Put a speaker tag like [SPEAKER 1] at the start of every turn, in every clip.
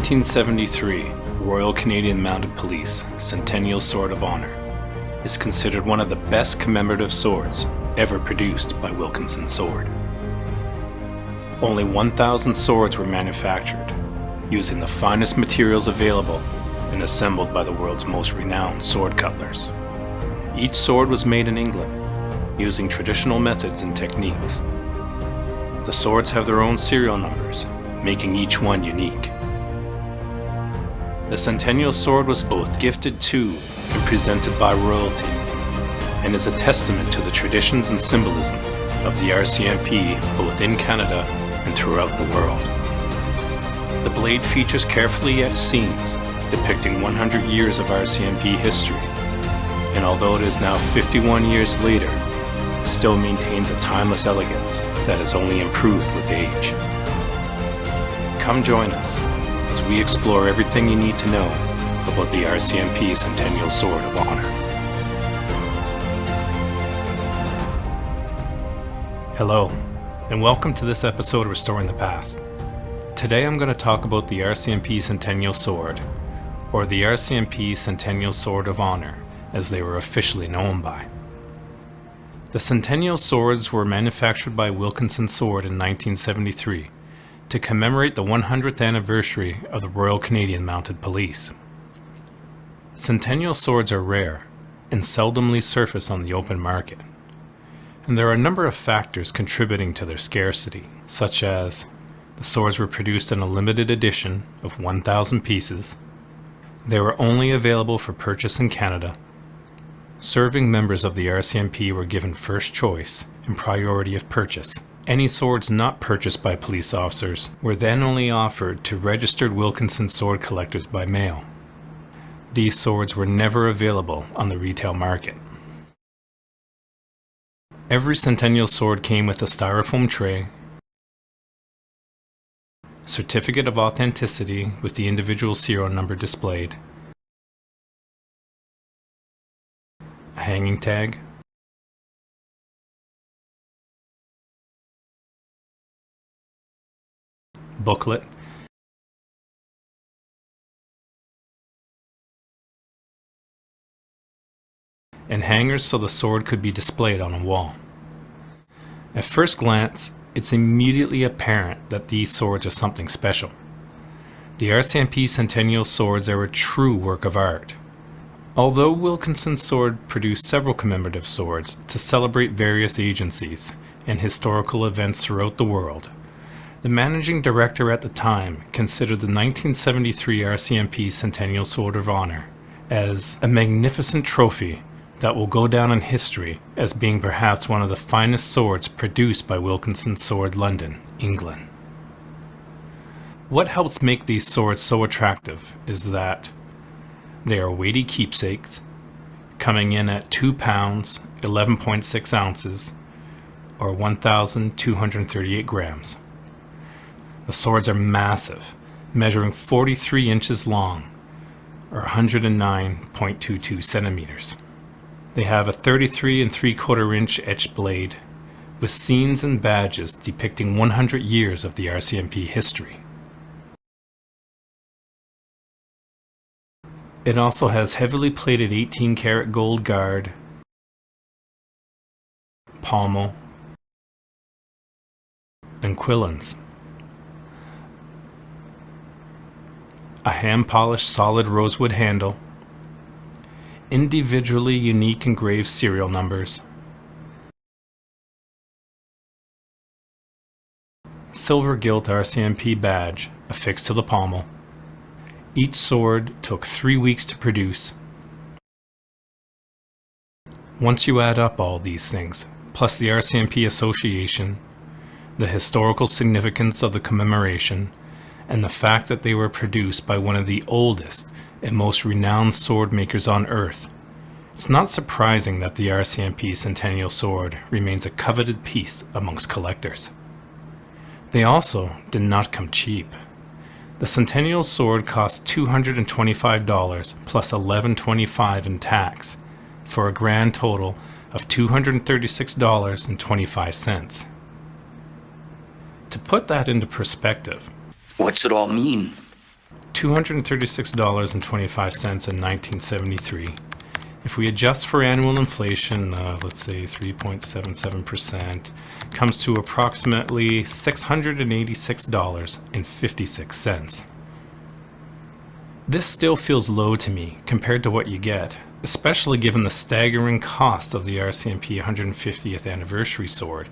[SPEAKER 1] 1973 Royal Canadian Mounted Police Centennial Sword of Honor is considered one of the best commemorative swords ever produced by Wilkinson Sword. Only 1,000 swords were manufactured using the finest materials available and assembled by the world's most renowned sword cutlers. Each sword was made in England using traditional methods and techniques. The swords have their own serial numbers, making each one unique. The Centennial Sword was both gifted to and presented by royalty, and is a testament to the traditions and symbolism of the R.C.M.P. both in Canada and throughout the world. The blade features carefully etched scenes depicting 100 years of R.C.M.P. history, and although it is now 51 years later, still maintains a timeless elegance that has only improved with age. Come join us as we explore everything you need to know about the R.C.M.P. Centennial Sword of Honor. Hello, and welcome to this episode of Restoring the Past. Today I'm going to talk about the R.C.M.P. Centennial Sword, or the R.C.M.P. Centennial Sword of Honor, as they were officially known by. The Centennial Swords were manufactured by Wilkinson Sword in 1973 to commemorate the 100th anniversary of the Royal Canadian Mounted Police. Centennial swords are rare and seldomly surface on the open market, and there are a number of factors contributing to their scarcity, such as the swords were produced in a limited edition of 1,000 pieces, they were only available for purchase in Canada, serving members of the RCMP were given first choice and priority of purchase. Any swords not purchased by police officers were then only offered to registered Wilkinson sword collectors by mail. These swords were never available on the retail market. Every Centennial sword came with a styrofoam tray, certificate of authenticity with the individual serial number displayed, a hanging tag, booklet, and hangers so the sword could be displayed on a wall. At first glance, it's immediately apparent that these swords are something special. The RCMP Centennial swords are a true work of art. Although Wilkinson Sword produced several commemorative swords to celebrate various agencies and historical events throughout the world, the managing director at the time considered the 1973 RCMP Centennial Sword of Honor as a magnificent trophy that will go down in history as being perhaps one of the finest swords produced by Wilkinson Sword, London, England. What helps make these swords so attractive is that they are weighty keepsakes, coming in at 2 pounds, 11.6 ounces, or 1,238 grams. The swords are massive, measuring 43 inches long, or 109.22 centimeters. They have a 33 3/4 inch etched blade, with scenes and badges depicting 100 years of the RCMP history. It also has heavily plated 18-karat gold guard, pommel, and quillons. A hand-polished solid rosewood handle, individually unique engraved serial numbers, silver gilt RCMP badge affixed to the pommel. Each sword took 3 weeks to produce. Once you add up all these things, plus the RCMP association, the historical significance of the commemoration, and the fact that they were produced by one of the oldest and most renowned sword makers on earth, it's not surprising that the RCMP Centennial Sword remains a coveted piece amongst collectors. They also did not come cheap. The Centennial Sword cost $225 plus $11.25 in tax, for a grand total of $236.25. To put that into perspective,
[SPEAKER 2] what's it all mean?
[SPEAKER 1] $236.25 in 1973. If we adjust for annual inflation, let's say 3.77%, comes to approximately $686.56. This still feels low to me compared to what you get, especially given the staggering cost of the RCMP 150th anniversary sword,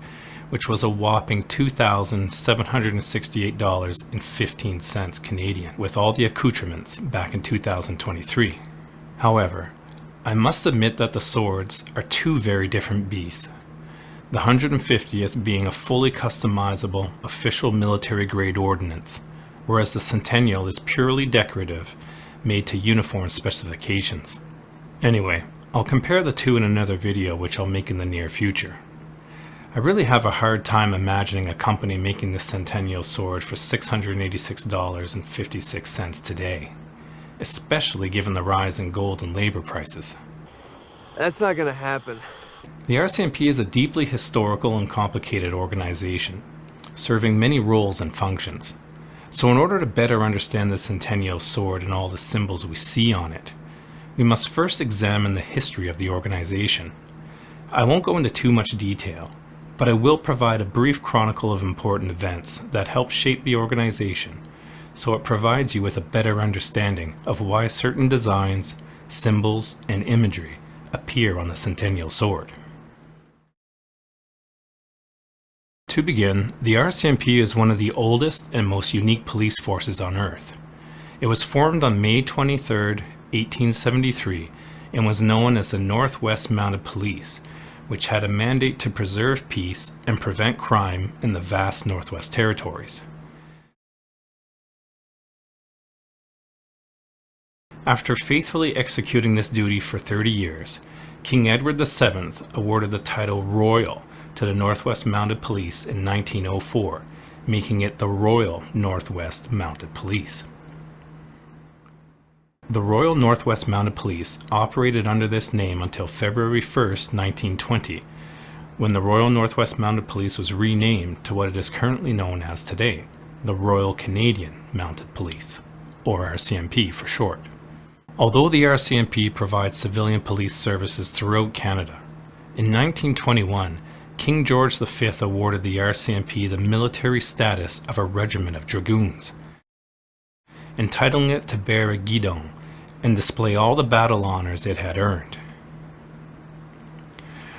[SPEAKER 1] which was a whopping $2,768.15 Canadian, with all the accoutrements back in 2023. However, I must admit that the swords are two very different beasts. The 150th being a fully customizable, official military-grade ordnance, whereas the Centennial is purely decorative, made to uniform specifications. Anyway, I'll compare the two in another video which I'll make in the near future. I really have a hard time imagining a company making this Centennial sword for $686.56 today, especially given the rise in gold and labor prices.
[SPEAKER 2] That's not gonna happen.
[SPEAKER 1] The RCMP is a deeply historical and complicated organization, serving many roles and functions. So in order to better understand the Centennial sword and all the symbols we see on it, we must first examine the history of the organization. I won't go into too much detail, but I will provide a brief chronicle of important events that helped shape the organization, so it provides you with a better understanding of why certain designs, symbols, and imagery appear on the Centennial sword. To begin, the RCMP is one of the oldest and most unique police forces on Earth. It was formed on May 23, 1873, and was known as the Northwest Mounted Police, which had a mandate to preserve peace and prevent crime in the vast Northwest Territories. After faithfully executing this duty for 30 years, King Edward VII awarded the title Royal to the Northwest Mounted Police in 1904, making it the Royal Northwest Mounted Police. The Royal Northwest Mounted Police operated under this name until February 1, 1920, when the Royal Northwest Mounted Police was renamed to what it is currently known as today, the Royal Canadian Mounted Police, or RCMP for short. Although the RCMP provides civilian police services throughout Canada, in 1921, King George V awarded the RCMP the military status of a regiment of dragoons, entitling it to bear a guidon and display all the battle honors it had earned.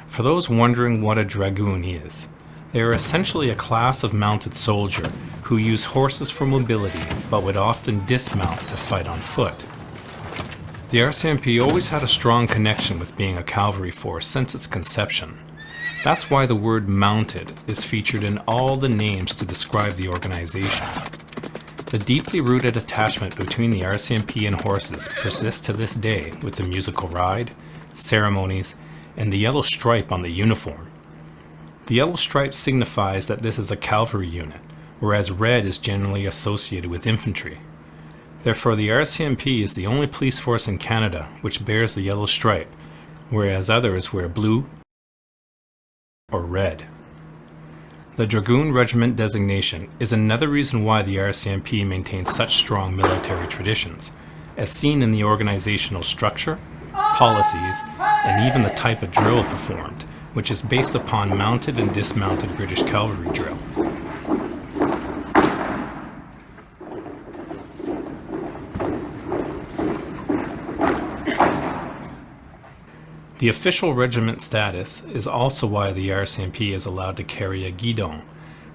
[SPEAKER 1] For those wondering what a dragoon is, they are essentially a class of mounted soldier who use horses for mobility but would often dismount to fight on foot. The RCMP always had a strong connection with being a cavalry force since its conception. That's why the word mounted is featured in all the names to describe the organization. The deeply rooted attachment between the RCMP and horses persists to this day with the musical ride, ceremonies, and the yellow stripe on the uniform. The yellow stripe signifies that this is a cavalry unit, whereas red is generally associated with infantry. Therefore, the RCMP is the only police force in Canada which bears the yellow stripe, whereas others wear blue or red. The Dragoon Regiment designation is another reason why the RCMP maintains such strong military traditions, as seen in the organizational structure, policies, and even the type of drill performed, which is based upon mounted and dismounted British cavalry drill. The official regiment status is also why the RCMP is allowed to carry a guidon,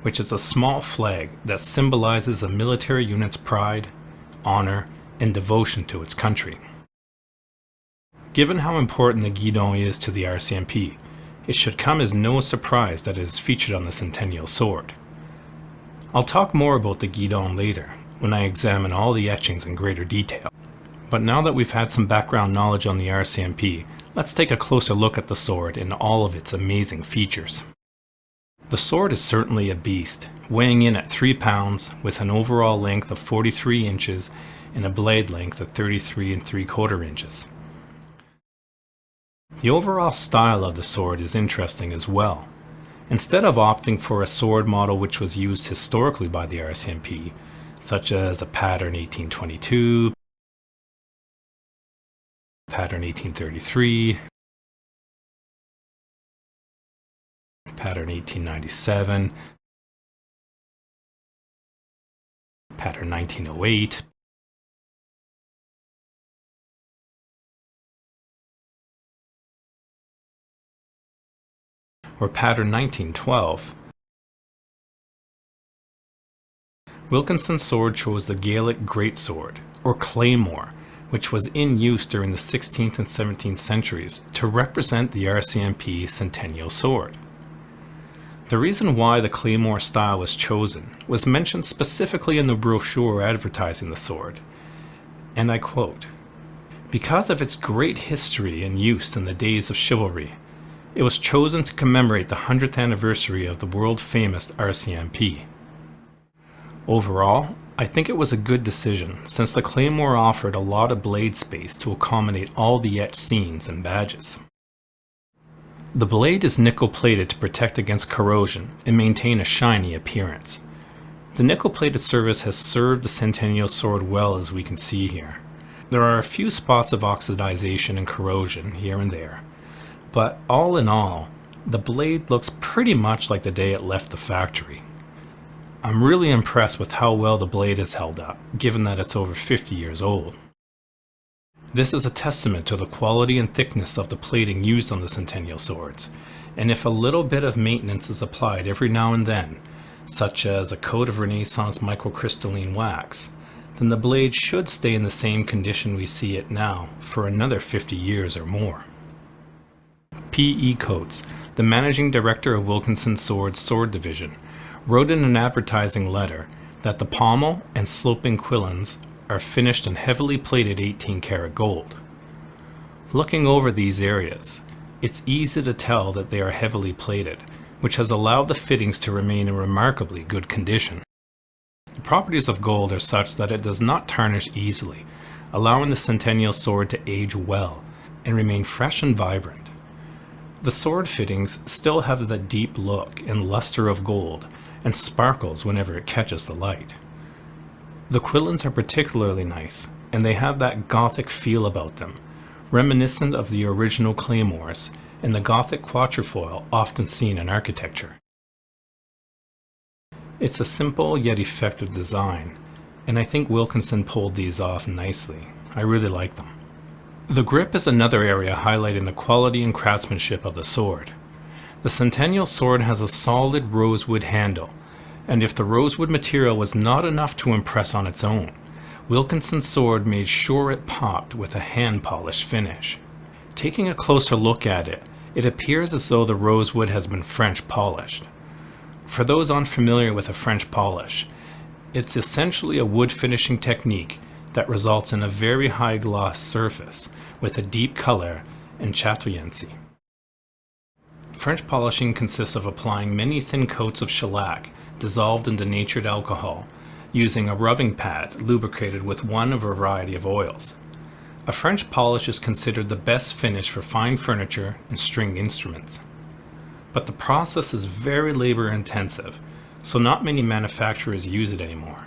[SPEAKER 1] which is a small flag that symbolizes a military unit's pride, honor, and devotion to its country. Given how important the guidon is to the RCMP, it should come as no surprise that it is featured on the Centennial sword. I'll talk more about the guidon later, when I examine all the etchings in greater detail. But now that we've had some background knowledge on the RCMP, let's take a closer look at the sword and all of its amazing features. The sword is certainly a beast, weighing in at 3 pounds with an overall length of 43 inches and a blade length of 33 3/4 inches. The overall style of the sword is interesting as well. Instead of opting for a sword model which was used historically by the RCMP, such as a pattern 1822, pattern 1833, pattern 1897, pattern 1908, or pattern 1912. Wilkinson's sword chose the Gaelic greatsword, or claymore, which was in use during the 16th and 17th centuries to represent the RCMP Centennial sword. The reason why the claymore style was chosen was mentioned specifically in the brochure advertising the sword, and I quote, "Because of its great history and use in the days of chivalry, it was chosen to commemorate the 100th anniversary of the world-famous RCMP. Overall, I think it was a good decision since the claymore offered a lot of blade space to accommodate all the etched scenes and badges." The blade is nickel-plated to protect against corrosion and maintain a shiny appearance. The nickel-plated surface has served the Centennial sword well, as we can see here. There are a few spots of oxidization and corrosion here and there, but all in all, the blade looks pretty much like the day it left the factory. I'm really impressed with how well the blade has held up, given that it's over 50 years old. This is a testament to the quality and thickness of the plating used on the Centennial swords, and if a little bit of maintenance is applied every now and then, such as a coat of Renaissance microcrystalline wax, then the blade should stay in the same condition we see it now for another 50 years or more. P.E. Coates, the managing director of Wilkinson Sword's sword division, wrote in an advertising letter that the pommel and sloping quillons are finished in heavily plated 18-karat gold. Looking over these areas, it's easy to tell that they are heavily plated, which has allowed the fittings to remain in remarkably good condition. The properties of gold are such that it does not tarnish easily, allowing the Centennial sword to age well and remain fresh and vibrant. The sword fittings still have the deep look and luster of gold, and sparkles whenever it catches the light. The quillons are particularly nice, and they have that Gothic feel about them, reminiscent of the original claymores and the Gothic quatrefoil often seen in architecture. It's a simple yet effective design, and I think Wilkinson pulled these off nicely. I really like them. The grip is another area highlighting the quality and craftsmanship of the sword. The Centennial sword has a solid rosewood handle, and if the rosewood material was not enough to impress on its own, Wilkinson's sword made sure it popped with a hand-polished finish. Taking a closer look at it, it appears as though the rosewood has been French polished. For those unfamiliar with a French polish, it's essentially a wood finishing technique that results in a very high gloss surface with a deep color and chatoyancy. French polishing consists of applying many thin coats of shellac dissolved in denatured alcohol, using a rubbing pad lubricated with one of a variety of oils. A French polish is considered the best finish for fine furniture and stringed instruments. But the process is very labor intensive, so not many manufacturers use it anymore.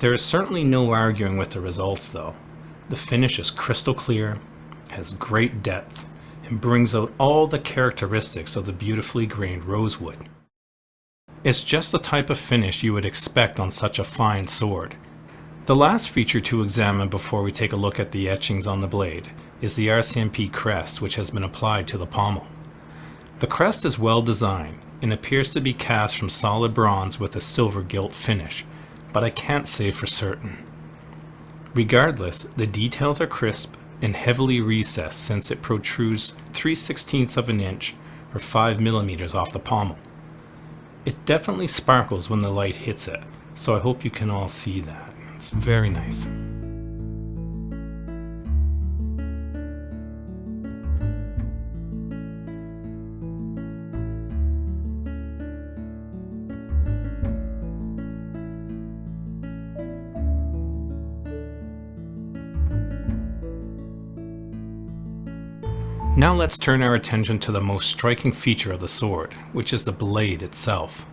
[SPEAKER 1] There is certainly no arguing with the results though. The finish is crystal clear, has great depth, and brings out all the characteristics of the beautifully grained rosewood. It's just the type of finish you would expect on such a fine sword. The last feature to examine before we take a look at the etchings on the blade is the R.C.M.P. crest, which has been applied to the pommel. The crest is well designed and appears to be cast from solid bronze with a silver gilt finish, but I can't say for certain. Regardless, the details are crisp and heavily recessed since it protrudes 3/16 of an inch or 5 millimeters off the pommel. It definitely sparkles when the light hits it, so I hope you can all see that. It's very nice. Now let's turn our attention to the most striking feature of the sword, which is the blade itself.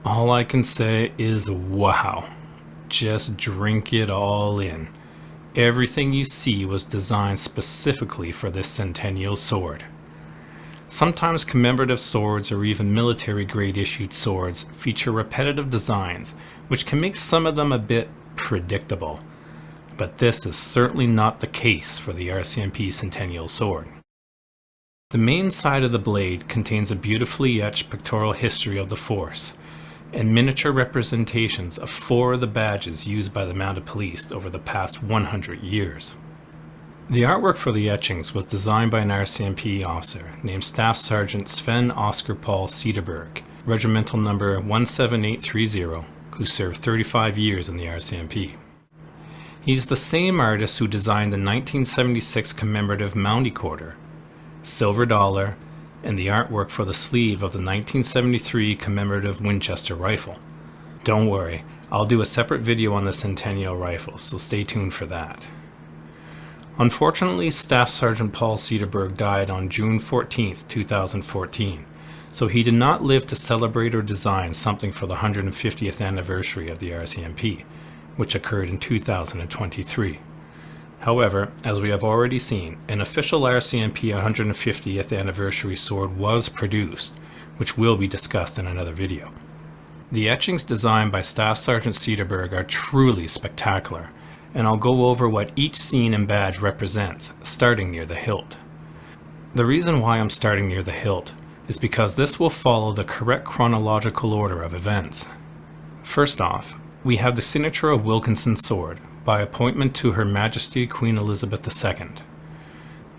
[SPEAKER 1] All I can say is wow. just drink it all in. Everything you see was designed specifically for this Centennial sword. Sometimes commemorative swords or even military-grade issued swords feature repetitive designs, which can make some of them a bit predictable. But this is certainly not the case for the RCMP Centennial sword. The main side of the blade contains a beautifully etched pictorial history of the force, and miniature representations of 4 of the badges used by the Mounted Police over the past 100 years. The artwork for the etchings was designed by an RCMP officer named Staff Sergeant Sven Oscar Paul Cederberg, regimental number 17830, who served 35 years in the RCMP. He's the same artist who designed the 1976 commemorative Mountie Quarter, Silver Dollar, and the artwork for the sleeve of the 1973 commemorative Winchester rifle. Don't worry, I'll do a separate video on the Centennial rifle, so stay tuned for that. Unfortunately, Staff Sergeant Paul Cederberg died on June 14, 2014, so he did not live to celebrate or design something for the 150th anniversary of the RCMP, which occurred in 2023. However, as we have already seen, an official RCMP 150th anniversary sword was produced, which will be discussed in another video. The etchings designed by Staff Sergeant Cederberg are truly spectacular, and I'll go over what each scene and badge represents, starting near the hilt. The reason why I'm starting near the hilt is because this will follow the correct chronological order of events. First off, we have the signature of Wilkinson Sword, by appointment to Her Majesty Queen Elizabeth II.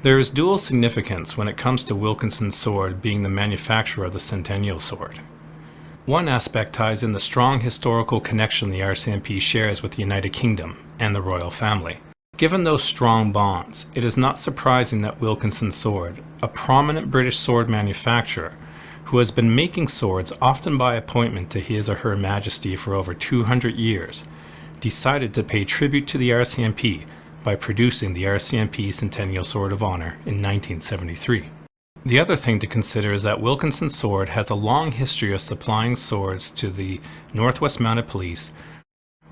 [SPEAKER 1] There is dual significance when it comes to Wilkinson Sword being the manufacturer of the Centennial sword. One aspect ties in the strong historical connection the RCMP shares with the United Kingdom and the royal family. Given those strong bonds, it is not surprising that Wilkinson Sword, a prominent British sword manufacturer who has been making swords often by appointment to His or Her Majesty for over 200 years, decided to pay tribute to the RCMP by producing the RCMP Centennial Sword of Honor in 1973. The other thing to consider is that Wilkinson Sword has a long history of supplying swords to the Northwest Mounted Police,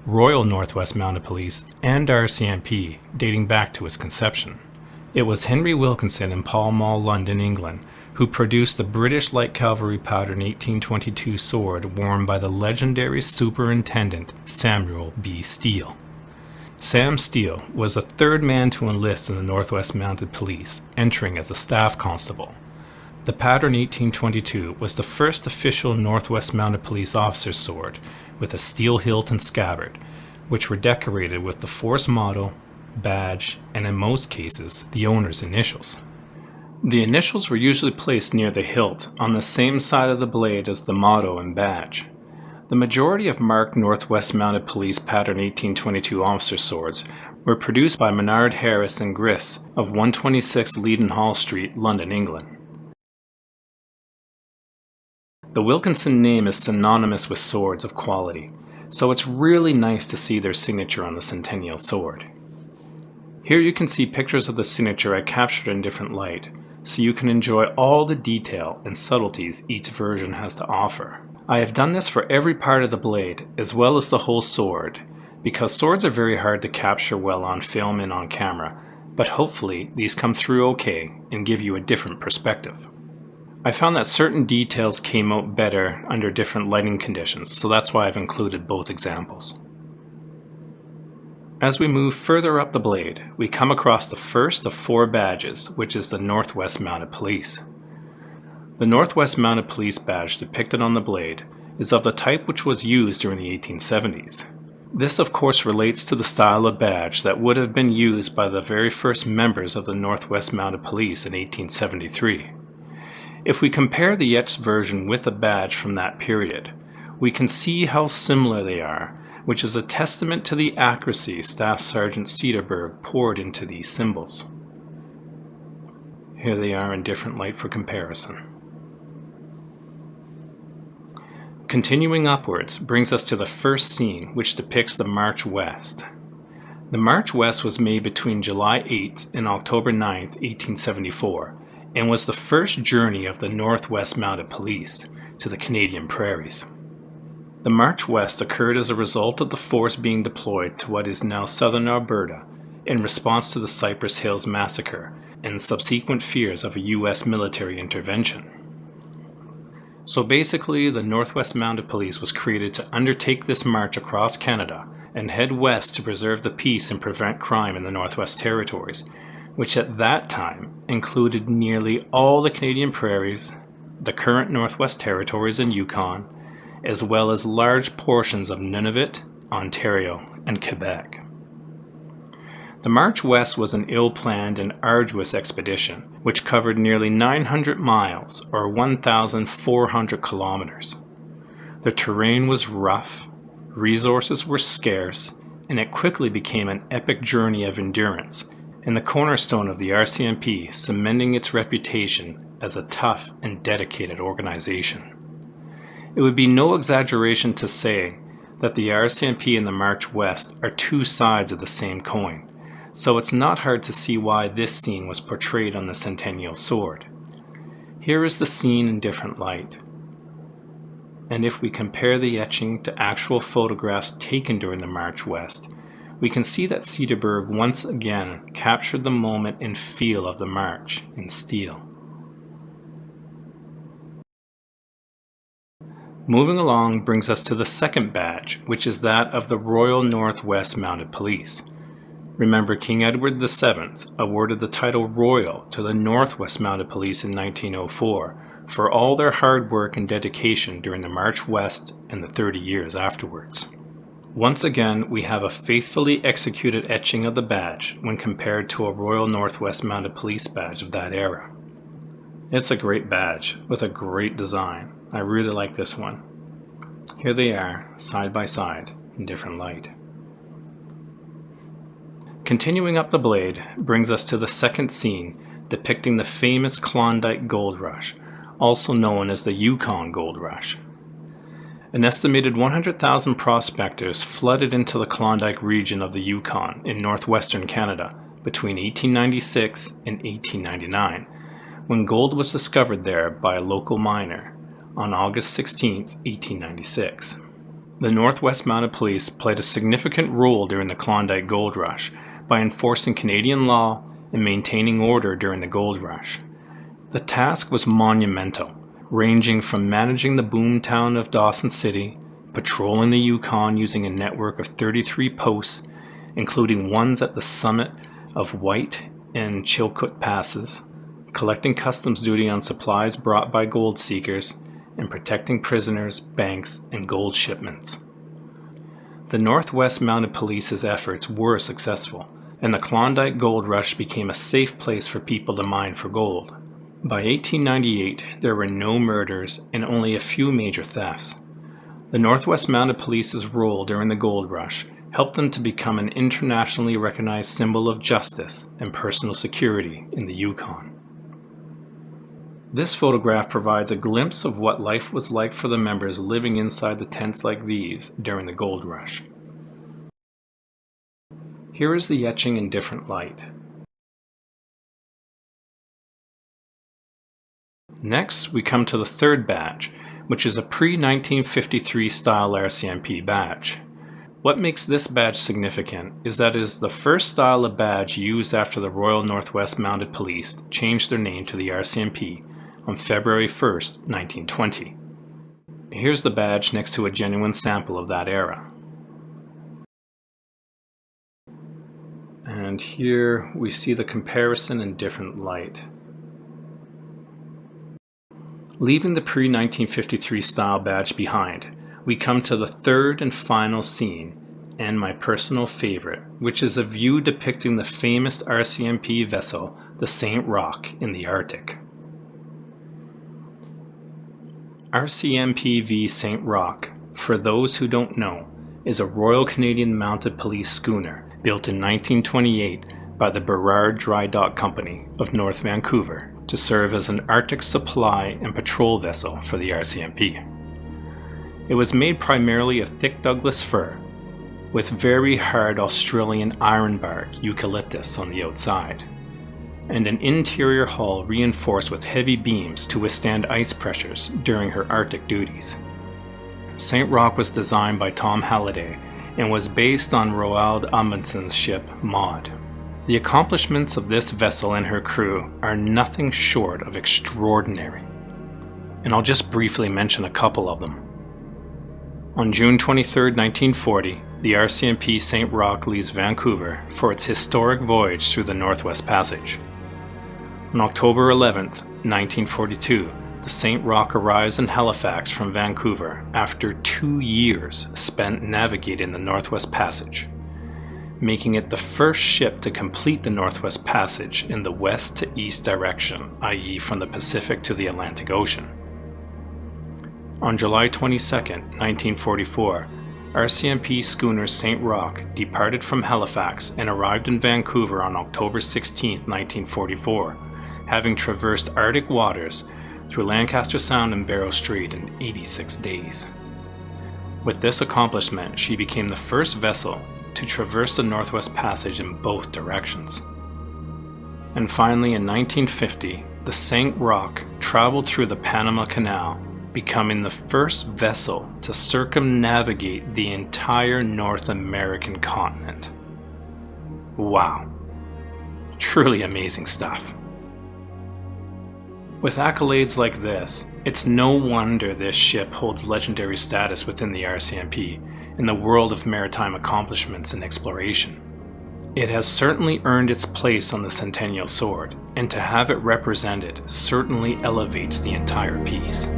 [SPEAKER 1] Royal Northwest Mounted Police, and RCMP dating back to its conception. It was Henry Wilkinson in Pall Mall, London, England, who produced the British Light Cavalry Pattern 1822 sword worn by the legendary Superintendent Samuel B. Steele. Sam Steele was the 3rd man to enlist in the Northwest Mounted Police, entering as a staff constable. The Pattern 1822 was the first official Northwest Mounted Police officer's sword with a steel hilt and scabbard, which were decorated with the force motto, badge, and in most cases, the owner's initials. The initials were usually placed near the hilt, on the same side of the blade as the motto and badge. The majority of marked Northwest Mounted Police Pattern 1822 officer swords were produced by Menard Harris and Griss of 126 Leadenhall Street, London, England. The Wilkinson name is synonymous with swords of quality, so it's really nice to see their signature on the Centennial sword. Here you can see pictures of the signature I captured in different light, so you can enjoy all the detail and subtleties each version has to offer. I have done this for every part of the blade, as well as the whole sword, because swords are very hard to capture well on film and on camera, but hopefully these come through okay and give you a different perspective. I found that certain details came out better under different lighting conditions, so that's why I've included both examples. As we move further up the blade, we come across the first of 4 badges, which is the Northwest Mounted Police. The Northwest Mounted Police badge depicted on the blade is of the type which was used during the 1870s. This of course relates to the style of badge that would have been used by the very first members of the Northwest Mounted Police in 1873. If we compare the etched version with a badge from that period, we can see how similar they are, which is a testament to the accuracy Staff Sergeant Cederberg poured into these symbols. Here they are in different light for comparison. Continuing upwards brings us to the first scene, which depicts the March West. The March West was made between July 8th and October 9th, 1874, and was the first journey of the Northwest Mounted Police to the Canadian prairies. The march west occurred as a result of the force being deployed to what is now southern Alberta in response to the Cypress Hills massacre and subsequent fears of a U.S. military intervention. So basically, the Northwest Mounted Police was created to undertake this march across Canada and head west to preserve the peace and prevent crime in the Northwest Territories, which at that time included nearly all the Canadian prairies, the current Northwest Territories and Yukon, as well as large portions of Nunavut, Ontario, and Quebec. The march west was an ill-planned and arduous expedition, which covered nearly 900 miles, or 1,400 kilometers. The terrain was rough, resources were scarce, and it quickly became an epic journey of endurance, and the cornerstone of the RCMP, cementing its reputation as a tough and dedicated organization. It would be no exaggeration to say that the RCMP and the March West are two sides of the same coin, so it's not hard to see why this scene was portrayed on the Centennial sword. Here is the scene in different light. And if we compare the etching to actual photographs taken during the March West, we can see that Cedarburg once again captured the moment and feel of the march in steel. Moving along brings us to the second badge, which is that of the Royal Northwest Mounted Police. Remember, King Edward VII awarded the title Royal to the Northwest Mounted Police in 1904 for all their hard work and dedication during the March West and the 30 years afterwards. Once again, we have a faithfully executed etching of the badge when compared to a Royal Northwest Mounted Police badge of that era. It's a great badge with a great design. I really like this one. Here they are, side by side, in different light. Continuing up the blade brings us to the second scene depicting the famous Klondike Gold Rush, also known as the Yukon Gold Rush. An estimated 100,000 prospectors flooded into the Klondike region of the Yukon in northwestern Canada between 1896 and 1899, when gold was discovered there by a local miner on August 16, 1896. The Northwest Mounted Police played a significant role during the Klondike Gold Rush by enforcing Canadian law and maintaining order during the gold rush. The task was monumental, ranging from managing the boomtown of Dawson City, patrolling the Yukon using a network of 33 posts, including ones at the summit of White and Chilkoot passes, collecting customs duty on supplies brought by gold seekers, and protecting prisoners, banks, and gold shipments. The Northwest Mounted Police's efforts were successful, and the Klondike Gold Rush became a safe place for people to mine for gold. By 1898, there were no murders and only a few major thefts. The Northwest Mounted Police's role during the gold rush helped them to become an internationally recognized symbol of justice and personal security in the Yukon. This photograph provides a glimpse of what life was like for the members living inside the tents like these during the gold rush. Here is the etching in different light. Next, we come to the third badge, which is a pre-1953 style RCMP badge. What makes this badge significant is that it is the first style of badge used after the Royal Northwest Mounted Police changed their name to the RCMP on February 1st, 1920. Here's the badge next to a genuine sample of that era. And here we see the comparison in different light. Leaving the pre-1953 style badge behind, we come to the third and final scene, and my personal favorite, which is a view depicting the famous RCMP vessel, the St. Roch, in the Arctic. RCMP St. Roch, for those who don't know, is a Royal Canadian Mounted Police schooner built in 1928 by the Burrard Dry Dock Company of North Vancouver to serve as an Arctic supply and patrol vessel for the RCMP. It was made primarily of thick Douglas fir, with very hard Australian ironbark eucalyptus on the outside, and an interior hull reinforced with heavy beams to withstand ice pressures during her Arctic duties. St. Roch was designed by Tom Halliday and was based on Roald Amundsen's ship Maud. The accomplishments of this vessel and her crew are nothing short of extraordinary, and I'll just briefly mention a couple of them. On June 23, 1940, the RCMP St. Roch leaves Vancouver for its historic voyage through the Northwest Passage. On October 11, 1942, the St. Roch arrives in Halifax from Vancouver after 2 years spent navigating the Northwest Passage, making it the first ship to complete the Northwest Passage in the west to east direction, i.e. from the Pacific to the Atlantic Ocean. On July 22, 1944, RCMP schooner St. Roch departed from Halifax and arrived in Vancouver on October 16, 1944, having traversed Arctic waters through Lancaster Sound and Barrow Strait in 86 days. With this accomplishment, she became the first vessel to traverse the Northwest Passage in both directions. And finally, in 1950, the St. Roch traveled through the Panama Canal, becoming the first vessel to circumnavigate the entire North American continent. Wow. Truly amazing stuff. With accolades like this, it's no wonder this ship holds legendary status within the RCMP in the world of maritime accomplishments and exploration. It has certainly earned its place on the Centennial Sword, and to have it represented certainly elevates the entire piece.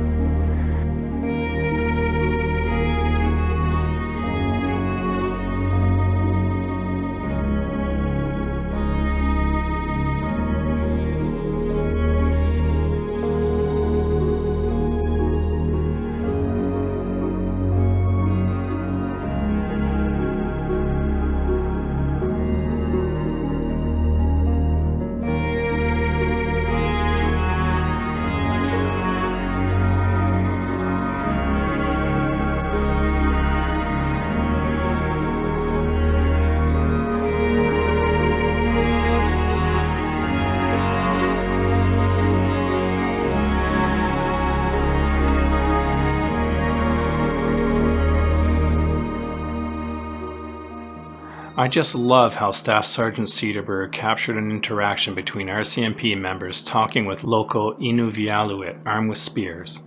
[SPEAKER 1] I just love how Staff Sergeant Cedarberg captured an interaction between RCMP members talking with local Inuvialuit armed with spears,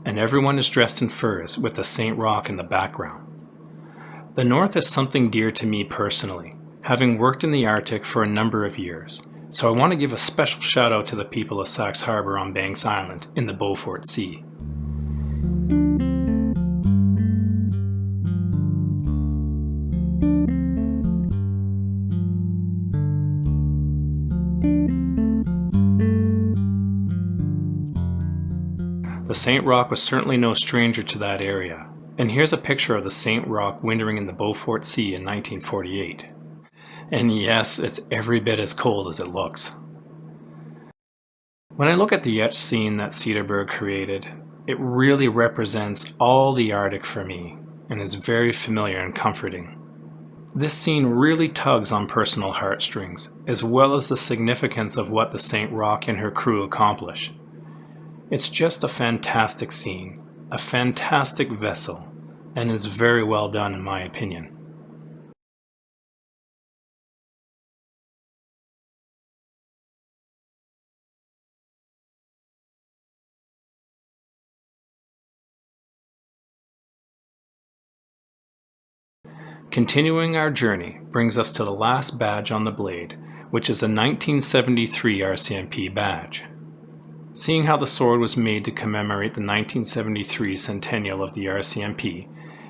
[SPEAKER 1] and everyone is dressed in furs with the St. Roch in the background. The North is something dear to me personally, having worked in the Arctic for a number of years, so I want to give a special shout out to the people of Sax Harbor on Banks Island in the Beaufort Sea. The St. Roch was certainly no stranger to that area, and here's a picture of the St. Roch wintering in the Beaufort Sea in 1948. And yes, it's every bit as cold as it looks. When I look at the etched scene that Cedarberg created, it really represents all the Arctic for me, and is very familiar and comforting. This scene really tugs on personal heartstrings, as well as the significance of what the St. Roch and her crew accomplish. It's just a fantastic scene, a fantastic vessel, and is very well done in my opinion. Continuing our journey brings us to the last badge on the blade, which is a 1973 RCMP badge. Seeing how the sword was made to commemorate the 1973 Centennial of the RCMP,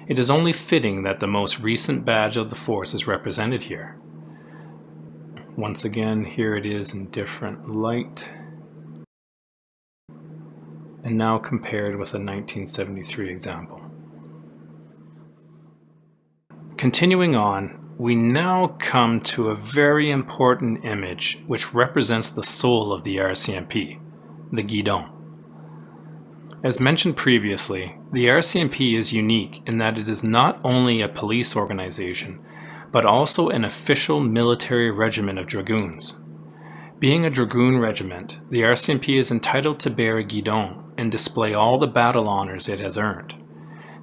[SPEAKER 1] it is only fitting that the most recent badge of the force is represented here. Once again, here it is in different light, and now compared with a 1973 example. Continuing on, we now come to a very important image which represents the soul of the RCMP. The guidon. As mentioned previously, the RCMP is unique in that it is not only a police organization, but also an official military regiment of dragoons. Being a dragoon regiment, the RCMP is entitled to bear a guidon and display all the battle honors it has earned.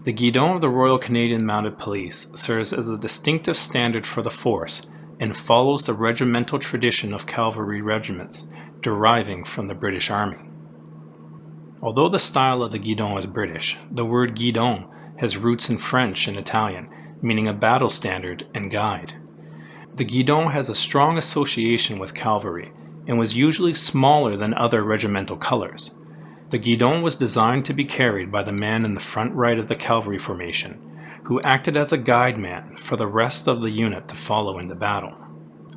[SPEAKER 1] The guidon of the Royal Canadian Mounted Police serves as a distinctive standard for the force and follows the regimental tradition of cavalry regiments deriving from the British Army. Although the style of the guidon is British, the word guidon has roots in French and Italian, meaning a battle standard and guide. The guidon has a strong association with cavalry and was usually smaller than other regimental colors. The guidon was designed to be carried by the man in the front right of the cavalry formation, who acted as a guide man for the rest of the unit to follow into battle.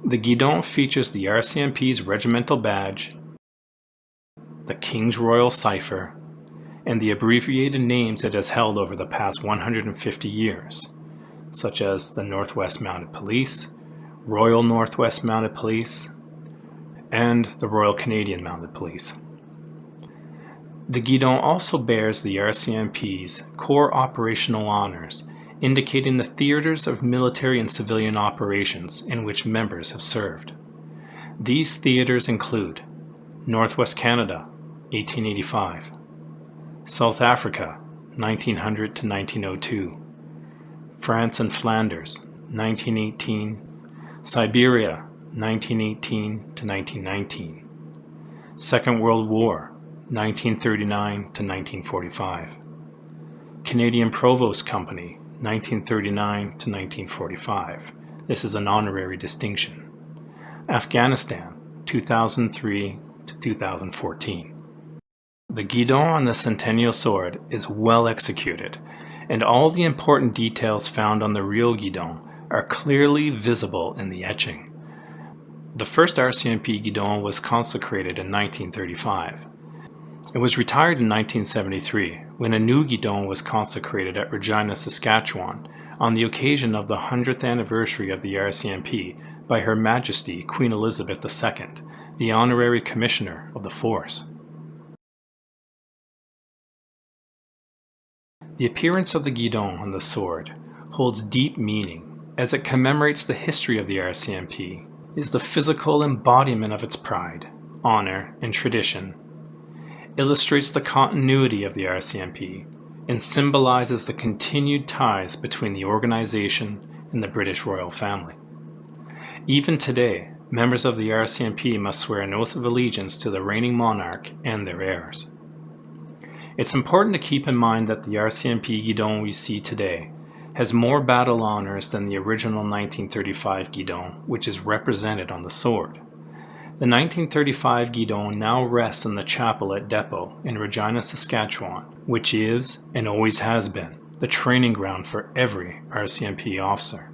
[SPEAKER 1] The guidon features the RCMP's regimental badge, the King's Royal Cipher, and the abbreviated names it has held over the past 150 years, such as the Northwest Mounted Police, Royal Northwest Mounted Police, and the Royal Canadian Mounted Police. The guidon also bears the RCMP's Corps Operational Honors, indicating the theaters of military and civilian operations in which members have served. These theaters include Northwest Canada, 1885, South Africa, 1900 to 1902, France and Flanders, 1918, Siberia, 1918 to 1919, Second World War, 1939 to 1945, Canadian Provost Company, 1939 to 1945. This is an honorary distinction. Afghanistan, 2003 to 2014. The guidon on the Centennial sword is well executed, and all the important details found on the real guidon are clearly visible in the etching. The first RCMP guidon was consecrated in 1935. It was retired in 1973 when a new guidon was consecrated at Regina, Saskatchewan on the occasion of the 100th anniversary of the RCMP by Her Majesty Queen Elizabeth II, the Honorary Commissioner of the Force. The appearance of the guidon on the sword holds deep meaning as it commemorates the history of the RCMP, is the physical embodiment of its pride, honor, and tradition, illustrates the continuity of the RCMP, and symbolizes the continued ties between the organization and the British royal family. Even today, members of the RCMP must swear an oath of allegiance to the reigning monarch and their heirs. It's important to keep in mind that the RCMP guidon we see today has more battle honors than the original 1935 guidon, which is represented on the sword. The 1935 guidon now rests in the chapel at Depot in Regina, Saskatchewan, which is, and always has been, the training ground for every RCMP officer.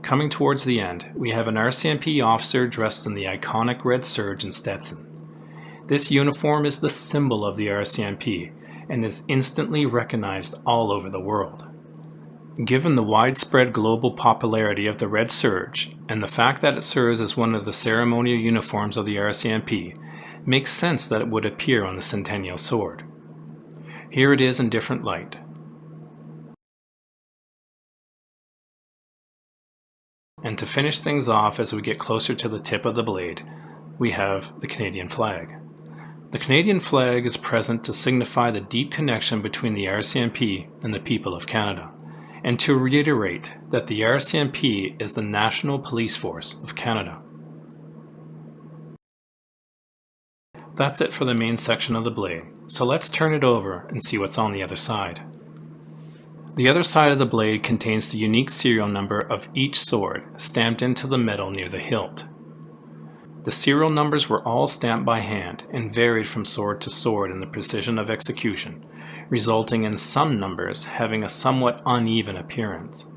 [SPEAKER 1] Coming towards the end, we have an RCMP officer dressed in the iconic red serge and Stetson. This uniform is the symbol of the RCMP and is instantly recognized all over the world. Given the widespread global popularity of the red serge and the fact that it serves as one of the ceremonial uniforms of the RCMP, it makes sense that it would appear on the Centennial sword. Here it is in different light. And to finish things off as we get closer to the tip of the blade, we have the Canadian flag. The Canadian flag is present to signify the deep connection between the RCMP and the people of Canada, and to reiterate that the RCMP is the national police force of Canada. That's it for the main section of the blade, so let's turn it over and see what's on the other side. The other side of the blade contains the unique serial number of each sword stamped into the metal near the hilt. The serial numbers were all stamped by hand and varied from sword to sword in the precision of execution, resulting in some numbers having a somewhat uneven appearance.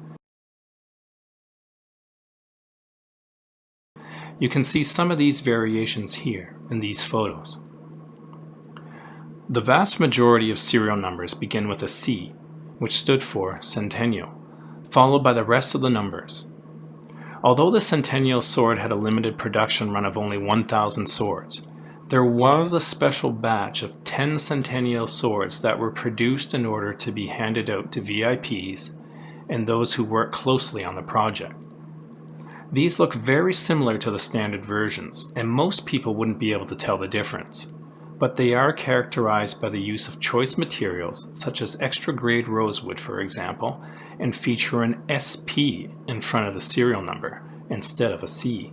[SPEAKER 1] You can see some of these variations here in these photos. The vast majority of serial numbers begin with a C, which stood for Centennial, followed by the rest of the numbers. Although the Centennial sword had a limited production run of only 1,000 swords, There was a special batch of 10 Centennial swords that were produced in order to be handed out to VIPs and those who worked closely on the project. These look very similar to the standard versions, and most people wouldn't be able to tell the difference, but they are characterized by the use of choice materials such as extra grade rosewood, for example, and feature an SP in front of the serial number instead of a C.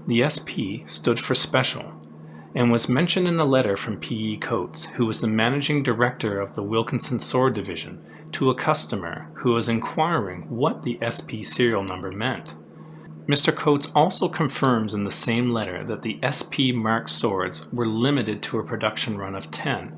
[SPEAKER 1] The SP stood for special and was mentioned in a letter from P.E. Coates, who was the managing director of the Wilkinson Sword division, to a customer who was inquiring what the SP serial number meant. Mr. Coates also confirms in the same letter that the SP marked swords were limited to a production run of 10.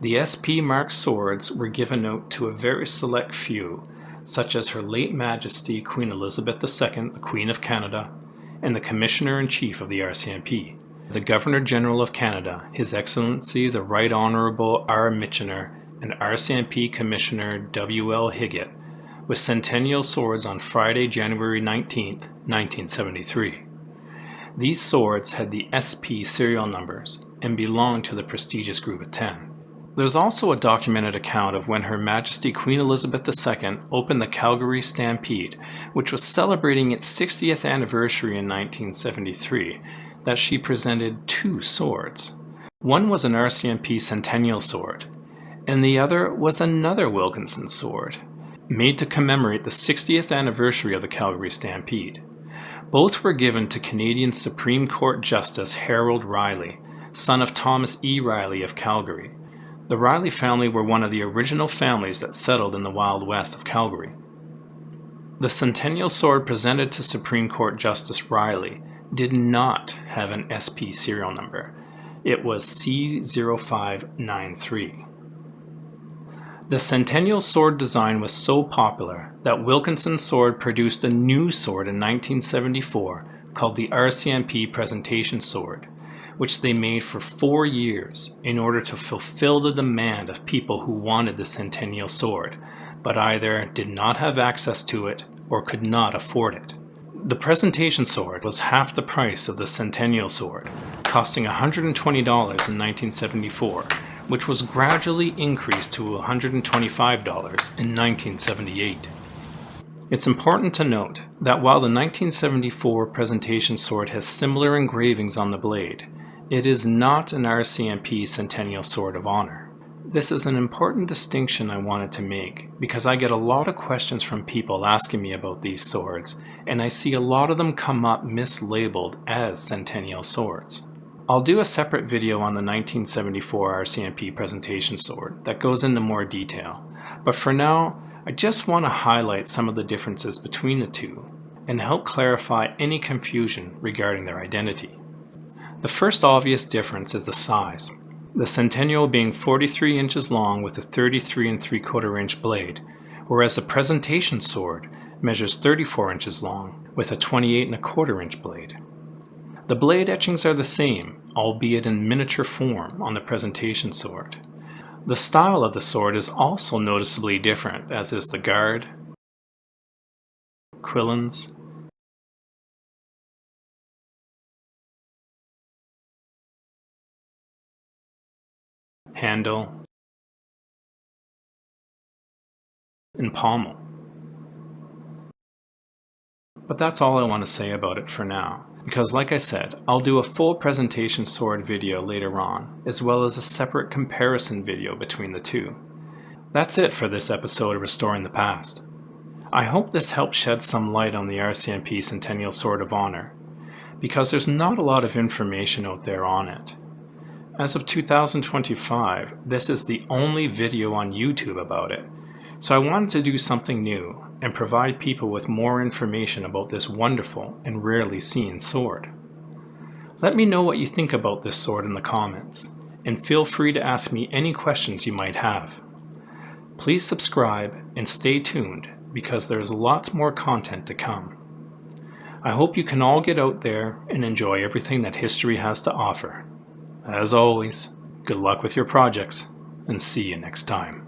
[SPEAKER 1] The SP marked swords were given out to a very select few, such as Her late Majesty Queen Elizabeth II, the Queen of Canada, and the Commissioner-in-Chief of the RCMP, the Governor-General of Canada, His Excellency the Right Honourable R. Michener, and RCMP Commissioner W.L. Higgett, with Centennial swords on Friday, January 19, 1973. These swords had the SP serial numbers and belonged to the prestigious group of 10. There's also a documented account of when Her Majesty Queen Elizabeth II opened the Calgary Stampede, which was celebrating its 60th anniversary in 1973, that she presented 2 swords. One was an RCMP Centennial sword, and the other was another Wilkinson sword, made to commemorate the 60th anniversary of the Calgary Stampede. Both were given to Canadian Supreme Court Justice Harold Riley, son of Thomas E. Riley of Calgary. The Riley family were one of the original families that settled in the Wild West of Calgary. The Centennial sword presented to Supreme Court Justice Riley did not have an SP serial number. It was C0593. The Centennial sword design was so popular that Wilkinson Sword produced a new sword in 1974 called the RCMP Presentation Sword, which they made for 4 years in order to fulfill the demand of people who wanted the Centennial sword, but either did not have access to it or could not afford it. The Presentation Sword was half the price of the Centennial sword, costing $120 in 1974, which was gradually increased to $125 in 1978. It's important to note that while the 1974 Presentation Sword has similar engravings on the blade, it is not an RCMP Centennial Sword of Honor. This is an important distinction I wanted to make because I get a lot of questions from people asking me about these swords, and I see a lot of them come up mislabeled as Centennial swords. I'll do a separate video on the 1974 RCMP Presentation Sword that goes into more detail, but for now, I just want to highlight some of the differences between the two and help clarify any confusion regarding their identity. The first obvious difference is the size, the Centennial being 43 inches long with a 33 3/4 inch blade, whereas the Presentation Sword measures 34 inches long with a 28 1/4 inch blade. The blade etchings are the same, albeit in miniature form on the Presentation Sword. The style of the sword is also noticeably different, as is the guard, quillons, handle, and pommel. But that's all I want to say about it for now, because like I said, I'll do a full Presentation Sword video later on, as well as a separate comparison video between the two. That's it for this episode of Restoring the Past. I hope this helped shed some light on the RCMP Centennial Sword of Honor, because there's not a lot of information out there on it. As of 2025, this is the only video on YouTube about it, so I wanted to do something new and provide people with more information about this wonderful and rarely seen sword. Let me know what you think about this sword in the comments, and feel free to ask me any questions you might have. Please subscribe and stay tuned because there's lots more content to come. I hope you can all get out there and enjoy everything that history has to offer. As always, good luck with your projects, and see you next time.